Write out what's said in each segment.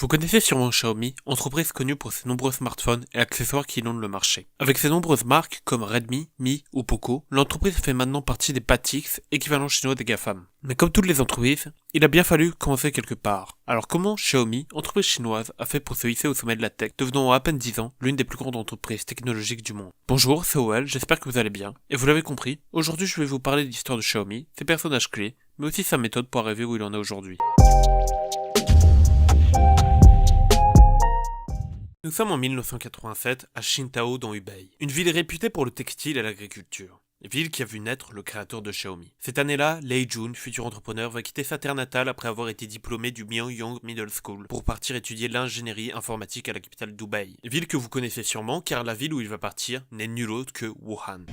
Vous connaissez sûrement Xiaomi, entreprise connue pour ses nombreux smartphones et accessoires qui inondent le marché. Avec ses nombreuses marques comme Redmi, Mi ou Poco, l'entreprise fait maintenant partie des PATIX, équivalent chinois des GAFAM. Mais comme toutes les entreprises, il a bien fallu commencer quelque part. Alors comment Xiaomi, entreprise chinoise, a fait pour se hisser au sommet de la tech, devenant en à peine 10 ans l'une des plus grandes entreprises technologiques du monde? Bonjour, c'est OL, j'espère que vous allez bien. Et vous l'avez compris, aujourd'hui je vais vous parler de l'histoire de Xiaomi, ses personnages clés, mais aussi sa méthode pour arriver où il en est aujourd'hui. Nous sommes en 1987 à Qingdao dans Hubei, une ville réputée pour le textile et l'agriculture. Ville qui a vu naître le créateur de Xiaomi. Cette année-là, Lei Jun, futur entrepreneur, va quitter sa terre natale après avoir été diplômé du Mianyang Middle School pour partir étudier l'ingénierie informatique à la capitale d'Hubei. Ville que vous connaissez sûrement car la ville où il va partir n'est nulle autre que Wuhan.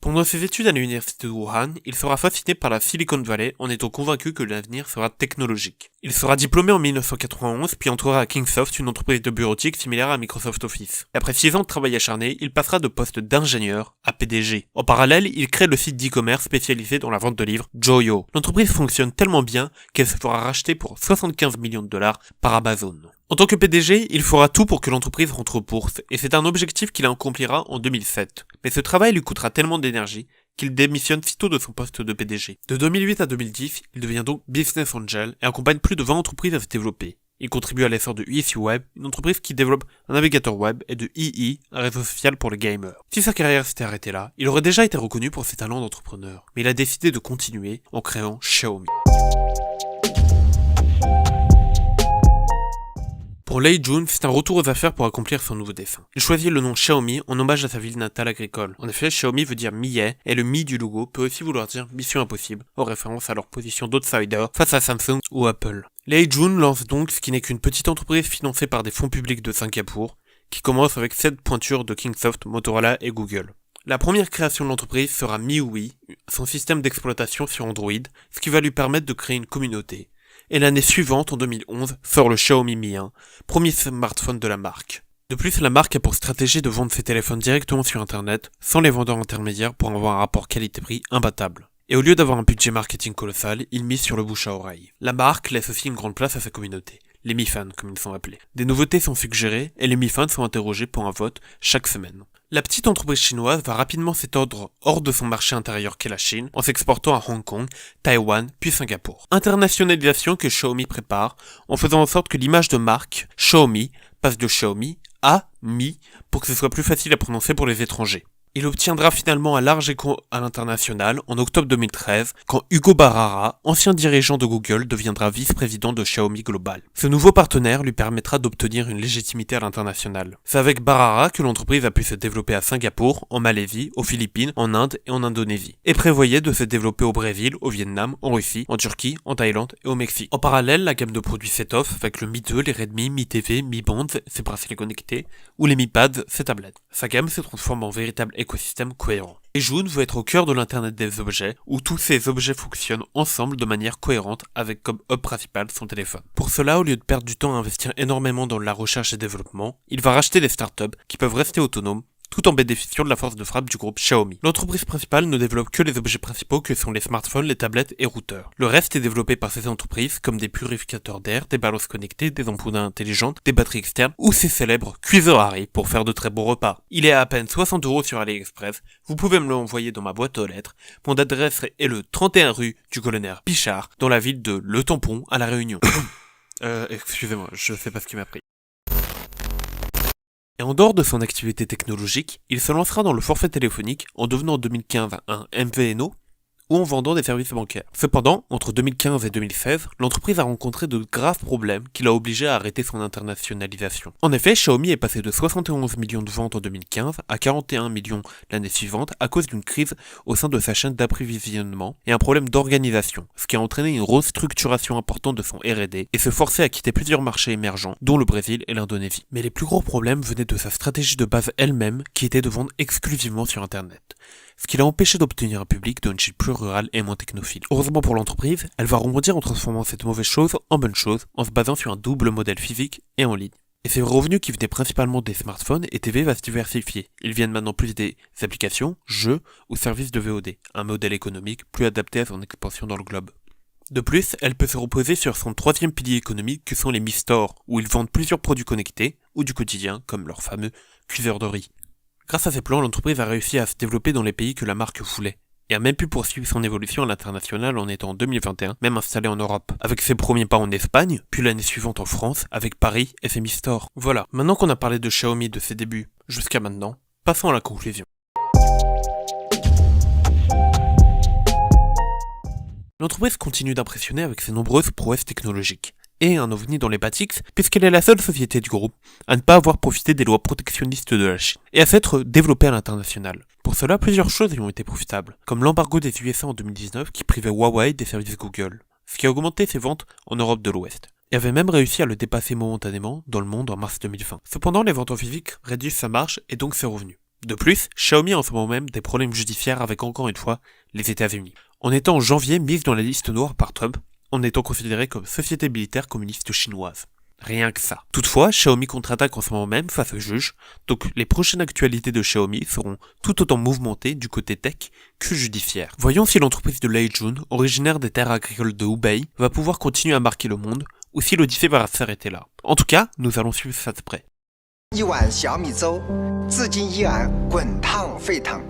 Pendant ses études à l'université de Wuhan, il sera fasciné par la Silicon Valley en étant convaincu que l'avenir sera technologique. Il sera diplômé en 1991 puis entrera à Kingsoft, une entreprise de bureautique similaire à Microsoft Office. Et après 6 ans de travail acharné, il passera de poste d'ingénieur à PDG. En parallèle, il crée le site d'e-commerce spécialisé dans la vente de livres Joyo. L'entreprise fonctionne tellement bien qu'elle se fera racheter pour 75 millions de dollars par Amazon. En tant que PDG, il fera tout pour que l'entreprise rentre aux bourses, et c'est un objectif qu'il accomplira en 2007. Mais ce travail lui coûtera tellement d'énergie qu'il démissionne sitôt de son poste de PDG. De 2008 à 2010, il devient donc Business Angel et accompagne plus de 20 entreprises à se développer. Il contribue à l'essor de Easy Web, une entreprise qui développe un navigateur web, et de EE, un réseau social pour les gamers. Si sa carrière s'était arrêtée là, il aurait déjà été reconnu pour ses talents d'entrepreneur. Mais il a décidé de continuer en créant Xiaomi. Pour Lei Jun, c'est un retour aux affaires pour accomplir son nouveau dessein. Il choisit le nom Xiaomi en hommage à sa ville natale agricole. En effet, Xiaomi veut dire millet, et le mi du logo peut aussi vouloir dire mission impossible, en référence à leur position d'outsider face à Samsung ou Apple. Lei Jun lance donc ce qui n'est qu'une petite entreprise financée par des fonds publics de Singapour, qui commence avec 7 pointures de Kingsoft, Motorola et Google. La première création de l'entreprise sera MIUI, son système d'exploitation sur Android, ce qui va lui permettre de créer une communauté. Et l'année suivante, en 2011, sort le Xiaomi Mi 1, premier smartphone de la marque. De plus, la marque a pour stratégie de vendre ses téléphones directement sur internet, sans les vendeurs intermédiaires pour avoir un rapport qualité-prix imbattable. Et au lieu d'avoir un budget marketing colossal, il mise sur le bouche à oreille. La marque laisse aussi une grande place à sa communauté, les Mi Fans comme ils sont appelés. Des nouveautés sont suggérées et les Mi Fans sont interrogés pour un vote chaque semaine. La petite entreprise chinoise va rapidement s'étendre hors de son marché intérieur qu'est la Chine, en s'exportant à Hong Kong, Taïwan, puis Singapour. Internationalisation que Xiaomi prépare, en faisant en sorte que l'image de marque Xiaomi passe de Xiaomi à Mi, pour que ce soit plus facile à prononcer pour les étrangers. Il obtiendra finalement un large écho à l'international en octobre 2013, quand Hugo Barrara, ancien dirigeant de Google, deviendra vice-président de Xiaomi Global. Ce nouveau partenaire lui permettra d'obtenir une légitimité à l'international. C'est avec Barrara que l'entreprise a pu se développer à Singapour, en Malaisie, aux Philippines, en Inde et en Indonésie. Et prévoyait de se développer au Brésil, au Vietnam, en Russie, en Turquie, en Thaïlande et au Mexique. En parallèle, la gamme de produits s'étoffe avec le Mi 2, les Redmi, Mi TV, Mi Band, ses bracelets connectés, ou les Mi Pads, ses tablettes. Sa gamme se transforme en véritable écosystème cohérent. Et Jun veut être au cœur de l'internet des objets, où tous ces objets fonctionnent ensemble de manière cohérente avec comme hub principal son téléphone. Pour cela, au lieu de perdre du temps à investir énormément dans la recherche et développement, il va racheter des startups qui peuvent rester autonomes tout en bénéficiant de la force de frappe du groupe Xiaomi. L'entreprise principale ne développe que les objets principaux que sont les smartphones, les tablettes et routeurs. Le reste est développé par ces entreprises comme des purificateurs d'air, des balances connectées, des ampoules intelligentes, des batteries externes ou ces célèbres cuiseurs Harry pour faire de très beaux repas. Il est à peine 60€ sur AliExpress, vous pouvez me l'envoyer dans ma boîte aux lettres. Mon adresse est le 31 rue du colonel Pichard dans la ville de Le Tampon à La Réunion. Excusez-moi, je sais pas ce qui m'a pris. Et en dehors de son activité technologique, il se lancera dans le forfait téléphonique en devenant en 2015 un MVNO ou en vendant des services bancaires. Cependant, entre 2015 et 2016, l'entreprise a rencontré de graves problèmes qui l'a obligé à arrêter son internationalisation. En effet, Xiaomi est passé de 71 millions de ventes en 2015 à 41 millions l'année suivante à cause d'une crise au sein de sa chaîne d'approvisionnement et un problème d'organisation, ce qui a entraîné une restructuration importante de son R&D et se forçait à quitter plusieurs marchés émergents, dont le Brésil et l'Indonésie. Mais les plus gros problèmes venaient de sa stratégie de base elle-même, qui était de vendre exclusivement sur Internet. Ce qui l'a empêché d'obtenir un public d'une Chine plus rurale et moins technophile. Heureusement pour l'entreprise, elle va rebondir en transformant cette mauvaise chose en bonne chose, en se basant sur un double modèle physique et en ligne. Et ses revenus qui venaient principalement des smartphones et TV va se diversifier. Ils viennent maintenant plus des applications, jeux ou services de VOD, un modèle économique plus adapté à son expansion dans le globe. De plus, elle peut se reposer sur son troisième pilier économique que sont les mi-stores, où ils vendent plusieurs produits connectés, ou du quotidien, comme leur fameux cuiseur de riz. Grâce à ces plans, l'entreprise a réussi à se développer dans les pays que la marque voulait, et a même pu poursuivre son évolution à l'international en étant en 2021 même installée en Europe, avec ses premiers pas en Espagne, puis l'année suivante en France, avec Paris et ses mi-stores. Voilà, maintenant qu'on a parlé de Xiaomi de ses débuts jusqu'à maintenant, passons à la conclusion. L'entreprise continue d'impressionner avec ses nombreuses prouesses technologiques, et un ovni dans les Batix, puisqu'elle est la seule société du groupe à ne pas avoir profité des lois protectionnistes de la Chine, et à s'être développée à l'international. Pour cela, plusieurs choses y ont été profitables, comme l'embargo des USA en 2019 qui privait Huawei des services Google, ce qui a augmenté ses ventes en Europe de l'Ouest, et avait même réussi à le dépasser momentanément dans le monde en mars 2020. Cependant, les ventes en physique réduisent sa marge et donc ses revenus. De plus, Xiaomi a en ce moment même des problèmes judiciaires avec encore une fois les États-Unis, en étant en janvier mise dans la liste noire par Trump, en étant considérée comme société militaire communiste chinoise. Rien que ça. Toutefois, Xiaomi contre-attaque en ce moment même face aux juges, donc les prochaines actualités de Xiaomi seront tout autant mouvementées du côté tech que judiciaire. Voyons si l'entreprise de Lei Jun, originaire des terres agricoles de Hubei, va pouvoir continuer à marquer le monde, ou si l'odyssée va s'arrêter là. En tout cas, nous allons suivre ça de près. 一碗小米粥，至今依然滚烫沸腾。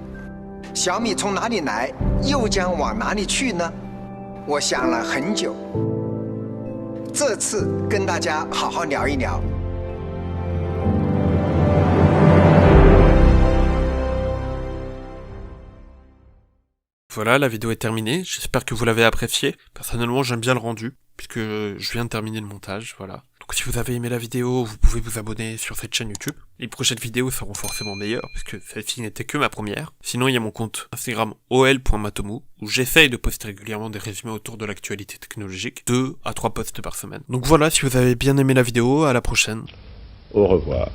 小米从哪里来，又将往哪里去呢？我想了很久，这次跟大家好好聊一聊。Voilà, la vidéo est terminée, j'espère que vous l'avez appréciée. Personnellement, j'aime bien le rendu, puisque je viens de terminer le montage, voilà. Donc si vous avez aimé la vidéo, vous pouvez vous abonner sur cette chaîne YouTube. Les prochaines vidéos seront forcément meilleures, puisque celle-ci n'était que ma première. Sinon, il y a mon compte Instagram ol.matomu, où j'essaye de poster régulièrement des résumés autour de l'actualité technologique, 2 à 3 posts par semaine. Donc voilà, si vous avez bien aimé la vidéo, à la prochaine. Au revoir.